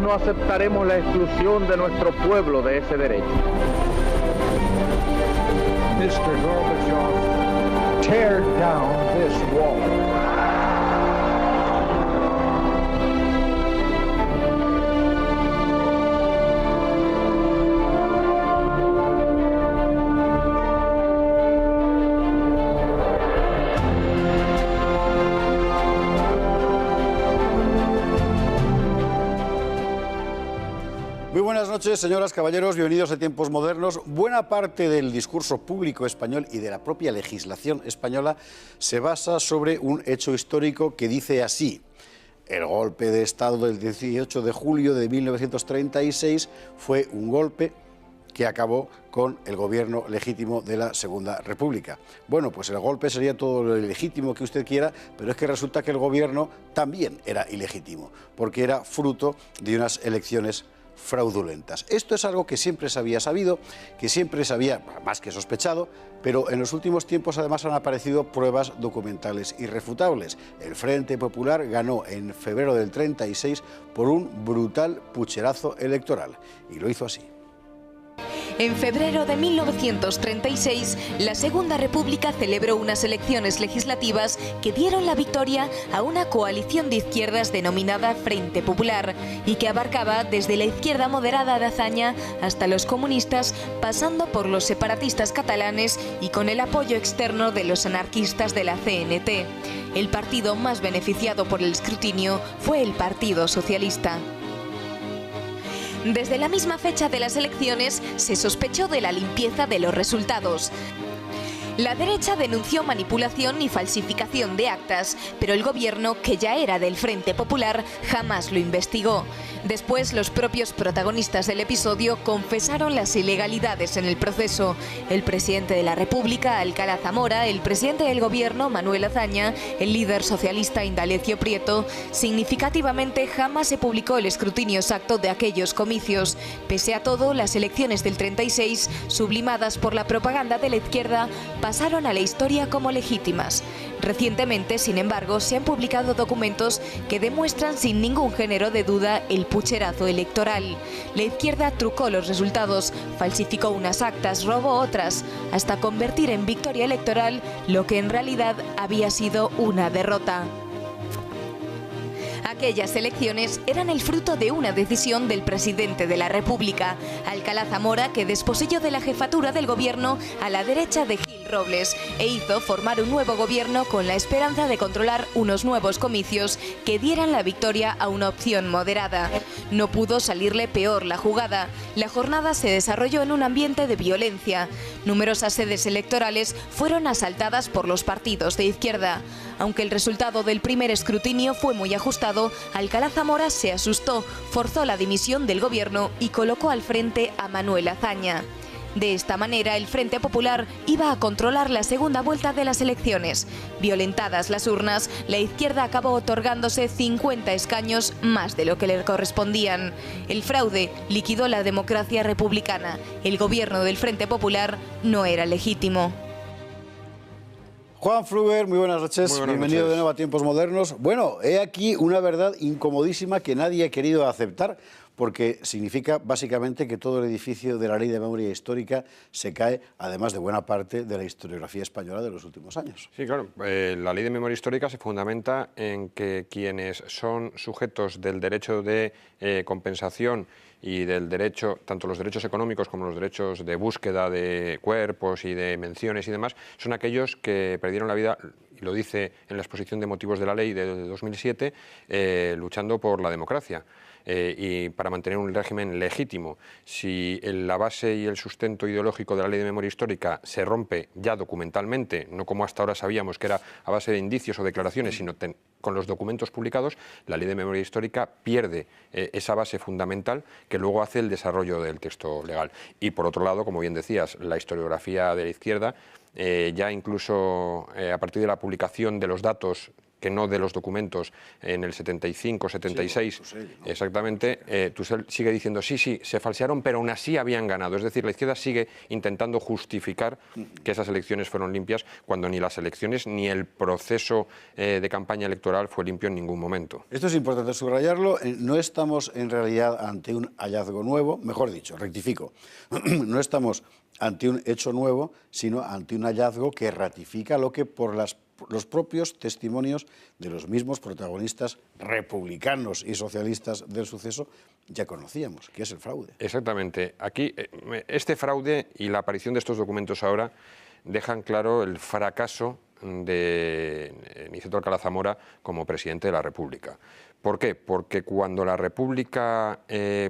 no aceptaremos la exclusión de nuestro pueblo de ese derecho. Mr. Gorbachev, tear down this wall. Muy buenas noches, señoras, caballeros, bienvenidos a Tiempos Modernos. Buena parte del discurso público español y de la propia legislación española se basa sobre un hecho histórico que dice así: el golpe de Estado del 18 de julio de 1936 fue un golpe que acabó con el gobierno legítimo de la Segunda República. Bueno, pues el golpe sería todo lo ilegítimo que usted quiera, pero es que resulta que el gobierno también era ilegítimo, porque era fruto de unas elecciones fraudulentas. Esto es algo que siempre se había sabido, que siempre se había más que sospechado, pero en los últimos tiempos además han aparecido pruebas documentales irrefutables. El Frente Popular ganó en febrero del 36 por un brutal pucherazo electoral, y lo hizo así. En febrero de 1936, la Segunda República celebró unas elecciones legislativas que dieron la victoria a una coalición de izquierdas denominada Frente Popular y que abarcaba desde la izquierda moderada de Azaña hasta los comunistas, pasando por los separatistas catalanes y con el apoyo externo de los anarquistas de la CNT. El partido más beneficiado por el escrutinio fue el Partido Socialista. Desde la misma fecha de las elecciones se sospechó de la limpieza de los resultados. La derecha denunció manipulación y falsificación de actas, pero el gobierno, que ya era del Frente Popular, jamás lo investigó. Después, los propios protagonistas del episodio confesaron las ilegalidades en el proceso. El presidente de la República, Alcalá Zamora, el presidente del gobierno, Manuel Azaña, el líder socialista Indalecio Prieto. Significativamente, jamás se publicó el escrutinio exacto de aquellos comicios. Pese a todo, las elecciones del 36, sublimadas por la propaganda de la izquierda, pasaron a la historia como legítimas. Recientemente, sin embargo, se han publicado documentos que demuestran sin ningún género de duda el pucherazo electoral. La izquierda trucó los resultados, falsificó unas actas, robó otras, hasta convertir en victoria electoral lo que en realidad había sido una derrota. Aquellas elecciones eran el fruto de una decisión del presidente de la República, Alcalá Zamora, que desposeyó de la jefatura del gobierno a la derecha de Gil Robles e hizo formar un nuevo gobierno con la esperanza de controlar unos nuevos comicios que dieran la victoria a una opción moderada. No pudo salirle peor la jugada. La jornada se desarrolló en un ambiente de violencia. Numerosas sedes electorales fueron asaltadas por los partidos de izquierda. Aunque el resultado del primer escrutinio fue muy ajustado, Alcalá Zamora se asustó, forzó la dimisión del gobierno y colocó al frente a Manuel Azaña. De esta manera, el Frente Popular iba a controlar la segunda vuelta de las elecciones. Violentadas las urnas, la izquierda acabó otorgándose 50 escaños más de lo que le correspondían. El fraude liquidó la democracia republicana. El gobierno del Frente Popular no era legítimo. Juan Fruber, muy buenas noches. Muy buenas Bienvenido noches. de nuevo a Tiempos Modernos. Bueno, he aquí una verdad incomodísima que nadie ha querido aceptar, porque significa básicamente que todo el edificio de la Ley de Memoria Histórica se cae, además de buena parte de la historiografía española de los últimos años. Sí, claro. La Ley de Memoria Histórica se fundamenta en que quienes son sujetos del derecho de compensación y del derecho, tanto los derechos económicos como los derechos de búsqueda de cuerpos y de menciones y demás, son aquellos que perdieron la vida, y lo dice en la exposición de motivos de la ley de 2007, luchando por la democracia. Y para mantener un régimen legítimo. Si la base y el sustento ideológico de la Ley de Memoria Histórica se rompe ya documentalmente, no como hasta ahora sabíamos que era a base de indicios o declaraciones, sino con los documentos publicados, la Ley de Memoria Histórica pierde esa base fundamental que luego hace el desarrollo del texto legal. Y por otro lado, como bien decías, la historiografía de la izquierda, ya incluso a partir de la publicación de los datos que no de los documentos en el 75, 76, sí, Tusell, ¿no? exactamente, Tusell sigue diciendo sí, se falsearon, pero aún así habían ganado. Es decir, la izquierda sigue intentando justificar que esas elecciones fueron limpias, cuando ni las elecciones ni el proceso de campaña electoral fue limpio en ningún momento. Esto es importante subrayarlo. No estamos en realidad ante un hallazgo nuevo, mejor dicho, rectifico, no estamos ante un hecho nuevo, sino ante un hallazgo que ratifica lo que por los propios testimonios de los mismos protagonistas republicanos y socialistas del suceso ya conocíamos, que es el fraude. Exactamente. Aquí, este fraude y la aparición de estos documentos ahora dejan claro el fracaso de Niceto Alcalá Zamora como presidente de la República. ¿Por qué? Porque cuando la República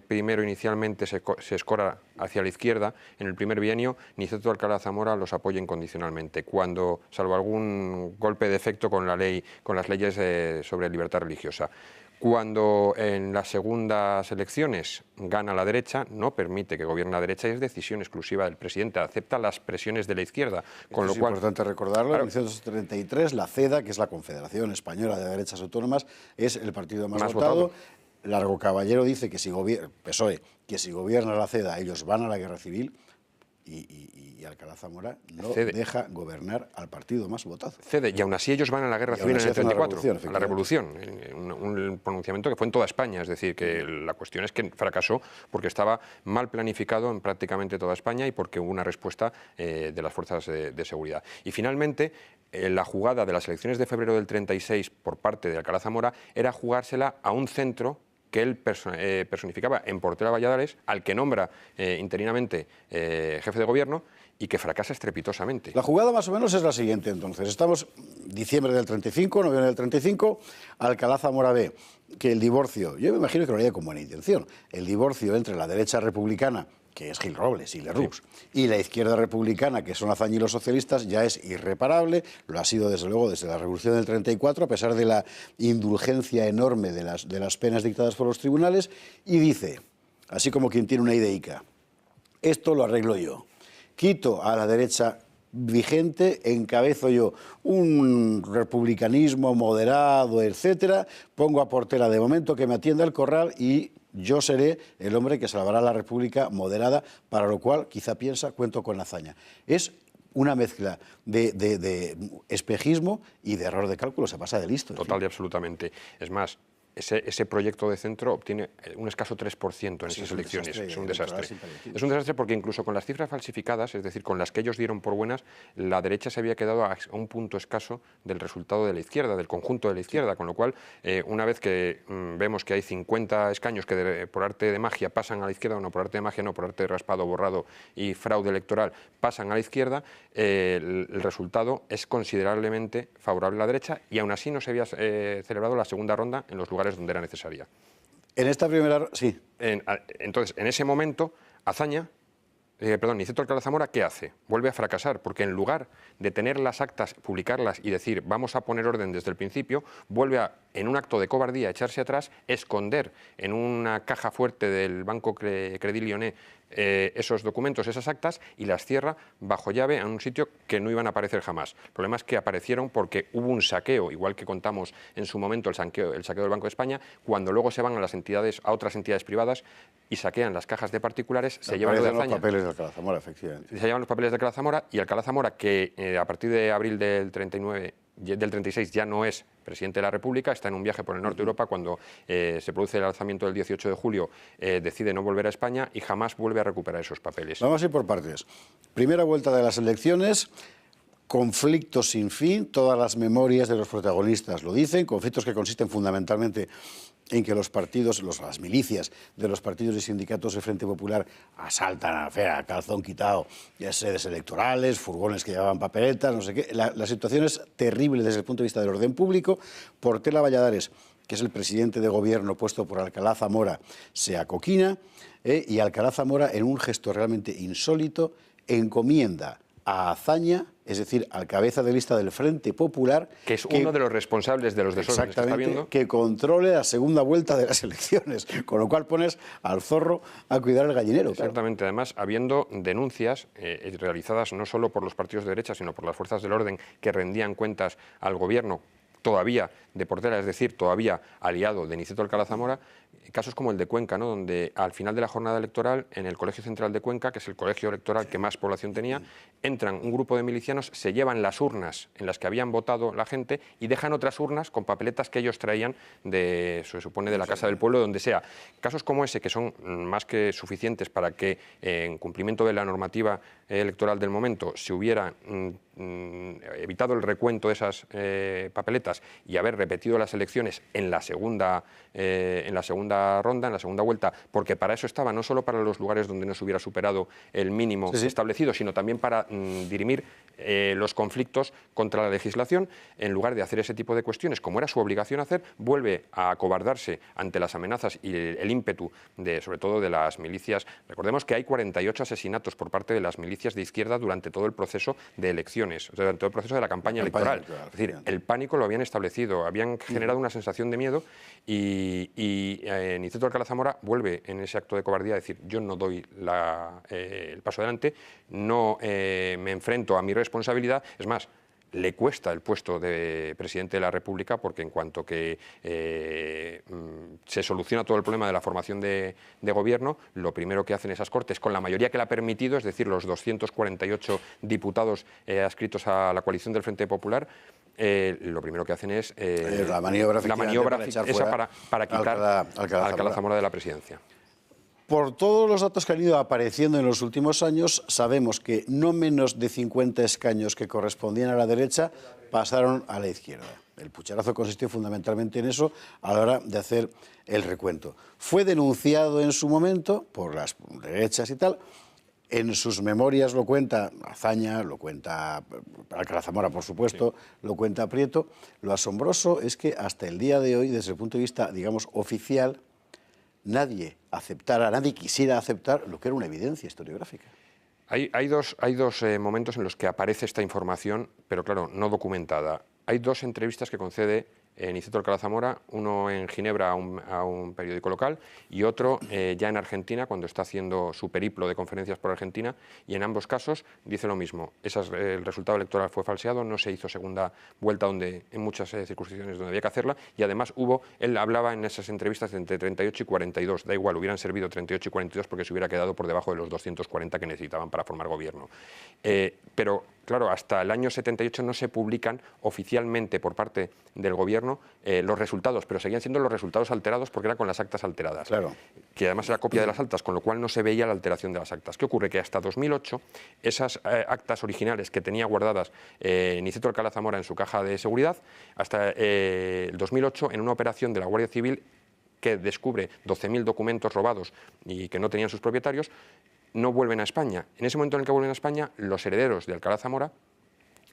primero inicialmente se escora hacia la izquierda, en el primer bienio, Niceto Alcalá Zamora los apoya incondicionalmente. Cuando, salvo algún golpe de efecto con la ley, con las leyes sobre libertad religiosa. Cuando en las segundas elecciones gana la derecha, no permite que gobierne la derecha y es decisión exclusiva del presidente, acepta las presiones de la izquierda. Con lo cual, es importante recordarlo, claro, en 1933 la CEDA, que es la Confederación Española de Derechas Autónomas, es el partido más votado. Largo Caballero dice que si gobierna, PSOE, que si gobierna la CEDA ellos van a la guerra civil. Y Alcalá Zamora no deja gobernar al partido más votado. Cede, y aún así ellos van a la guerra civil en el 34, a la revolución, un pronunciamiento que fue en toda España, es decir, que la cuestión es que fracasó porque estaba mal planificado en prácticamente toda España y porque hubo una respuesta de las fuerzas de seguridad. Y finalmente, la jugada de las elecciones de febrero del 36 por parte de Alcalá Zamora era jugársela a un centro que él personificaba en Portela Valladares, al que nombra interinamente jefe de gobierno y que fracasa estrepitosamente. La jugada más o menos es la siguiente, entonces. Estamos diciembre del 35, noviembre del 35, Alcalá Zamora ve que el divorcio, yo me imagino que lo haría con buena intención, el divorcio entre la derecha republicana, que es Gil Robles y Lerroux, y la izquierda republicana, que son Azaña y los socialistas, ya es irreparable. Lo ha sido, desde luego, desde la Revolución del 34, a pesar de la indulgencia enorme de las penas dictadas por los tribunales, y dice, así como quien tiene una ideica, esto lo arreglo yo. Quito a la derecha vigente, encabezo yo un republicanismo moderado, etcétera, pongo a Portela de momento que me atienda el corral y yo seré el hombre que salvará la República moderada, para lo cual quizá piensa, cuento con Azaña. Es una mezcla de espejismo y de error de cálculo, se pasa de listo. Total y absolutamente. Es más, ese proyecto de centro obtiene un escaso 3% en esas elecciones. Es un desastre. Es un desastre porque incluso con las cifras falsificadas, es decir, con las que ellos dieron por buenas, la derecha se había quedado a un punto escaso del resultado de la izquierda, del conjunto de la izquierda, con lo cual, una vez que vemos que hay 50 escaños que por arte de magia pasan a la izquierda, no por arte de magia, no por arte de raspado, borrado y fraude electoral, pasan a la izquierda, el resultado es considerablemente favorable a la derecha y aún así no se había celebrado la segunda ronda en los lugares donde era necesaria. En esta primera, sí. Entonces, en ese momento, Niceto Alcalá Zamora, ¿qué hace? Vuelve a fracasar, porque en lugar de tener las actas, publicarlas y decir vamos a poner orden desde el principio, vuelve a, en un acto de cobardía, echarse atrás, esconder en una caja fuerte del Banco Credit Lyonnais esos documentos, esas actas, y las cierra bajo llave en un sitio que no iban a aparecer jamás. El problema es que aparecieron porque hubo un saqueo, igual que contamos en su momento el saqueo del Banco de España, cuando luego se van a otras entidades privadas y saquean las cajas de particulares, se llevan los papeles de Alcalá Zamora, efectivamente. Se llevan los papeles de Alcalá Zamora, y Alcalá Zamora, que a partir de abril del 36 ya no es presidente de la República, está en un viaje por el norte de Europa cuando se produce el alzamiento del 18 de julio, decide no volver a España y jamás vuelve a recuperar esos papeles. Vamos a ir por partes. Primera vuelta de las elecciones, conflictos sin fin, todas las memorias de los protagonistas lo dicen, conflictos que consisten fundamentalmente en que los partidos, las milicias de los partidos y sindicatos del Frente Popular asaltan a calzón quitado sedes electorales, furgones que llevaban papeletas, no sé qué. La situación es terrible desde el punto de vista del orden público. Portela Valladares, que es el presidente de gobierno puesto por Alcalá Zamora, se acoquina y Alcalá Zamora, en un gesto realmente insólito, encomienda a Azaña, es decir, al cabeza de lista del Frente Popular, que es uno de los responsables de los desórdenes que está viendo, que controle la segunda vuelta de las elecciones, con lo cual pones al zorro a cuidar el gallinero. Exactamente, claro. Además, habiendo denuncias realizadas no solo por los partidos de derecha, sino por las fuerzas del orden que rendían cuentas al gobierno, todavía de Portela, es decir, todavía aliado de Niceto Alcalá Zamora, casos como el de Cuenca, ¿no?, donde al final de la jornada electoral, en el Colegio Central de Cuenca, que es el colegio electoral que más población tenía, entran un grupo de milicianos, se llevan las urnas en las que habían votado la gente y dejan otras urnas con papeletas que ellos traían se supone, de la Casa del Pueblo, donde sea. Casos como ese, que son más que suficientes para que, en cumplimiento de la normativa electoral del momento, se hubiera evitado el recuento de esas papeletas y haber repetido las elecciones en la segunda ronda, en la segunda vuelta, porque para eso estaba, no solo para los lugares donde no se hubiera superado el mínimo establecido, sino también para dirimir los conflictos contra la legislación. En lugar de hacer ese tipo de cuestiones, como era su obligación hacer, vuelve a acobardarse ante las amenazas y el ímpetu, sobre todo de las milicias. Recordemos que hay 48 asesinatos por parte de las milicias de izquierda durante todo el proceso de elecciones, durante todo el proceso de la campaña electoral. Es decir, el pánico lo habían establecido, habían generado una sensación de miedo y Niceto Alcalá Zamora vuelve en ese acto de cobardía a decir: yo no doy el paso adelante, no me enfrento a mi responsabilidad. Es más, le cuesta el puesto de presidente de la República, porque en cuanto que se soluciona todo el problema de la formación de gobierno, lo primero que hacen esas Cortes, con la mayoría que le ha permitido, es decir, los 248 diputados adscritos a la coalición del Frente Popular, lo primero que hacen es la maniobra para quitar a Alcalá Zamora de la presidencia. Por todos los datos que han ido apareciendo en los últimos años, sabemos que no menos de 50 escaños que correspondían a la derecha pasaron a la izquierda. El pucherazo consistió fundamentalmente en eso a la hora de hacer el recuento. Fue denunciado en su momento por las derechas y tal. En sus memorias lo cuenta Azaña, lo cuenta Alcalá Zamora, por supuesto, lo cuenta Prieto. Lo asombroso es que hasta el día de hoy, desde el punto de vista, digamos, oficial, nadie quisiera aceptar lo que era una evidencia historiográfica. Hay dos momentos en los que aparece esta información, pero claro, no documentada. Hay dos entrevistas que concede Niceto Alcalá Zamora, uno en Ginebra a un periódico local y otro ya en Argentina, cuando está haciendo su periplo de conferencias por Argentina, y en ambos casos dice lo mismo: el resultado electoral fue falseado, no se hizo segunda vuelta en muchas circunstancias donde había que hacerla, y además él hablaba en esas entrevistas de entre 38 y 42, da igual, hubieran servido 38 y 42 porque se hubiera quedado por debajo de los 240 que necesitaban para formar gobierno. Pero claro, hasta el año 78 no se publican oficialmente por parte del gobierno los resultados, pero seguían siendo los resultados alterados porque era con las actas alteradas, claro, que además era copia de las actas, con lo cual no se veía la alteración de las actas. ¿Qué ocurre? Que hasta 2008 esas actas originales que tenía guardadas Niceto Alcalá Zamora en su caja de seguridad, hasta el 2008, en una operación de la Guardia Civil que descubre 12.000 documentos robados y que no tenían sus propietarios, no vuelven a España. En ese momento en el que vuelven a España, los herederos de Alcalá Zamora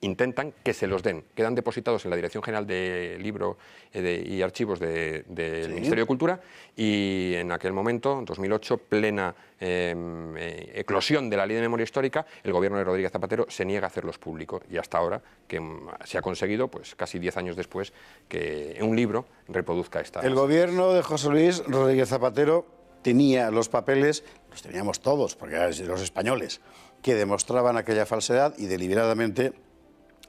intentan que se los den. Quedan depositados en la Dirección General de Libro y Archivos del Ministerio de Cultura, y en aquel momento, en 2008, plena eclosión de la Ley de Memoria Histórica, el gobierno de Rodríguez Zapatero se niega a hacerlos públicos, y hasta ahora que se ha conseguido, pues casi 10 años después, que un libro reproduzca esta. El gobierno de José Luis Rodríguez Zapatero tenía los papeles, los teníamos todos, porque eran los españoles, que demostraban aquella falsedad, y deliberadamente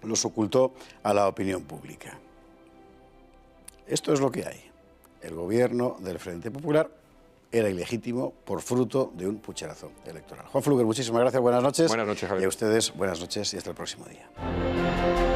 los ocultó a la opinión pública. Esto es lo que hay. El gobierno del Frente Popular era ilegítimo por fruto de un pucherazo electoral. Juan Fluger, muchísimas gracias, buenas noches. Buenas noches, Javier. Y a ustedes, buenas noches y hasta el próximo día.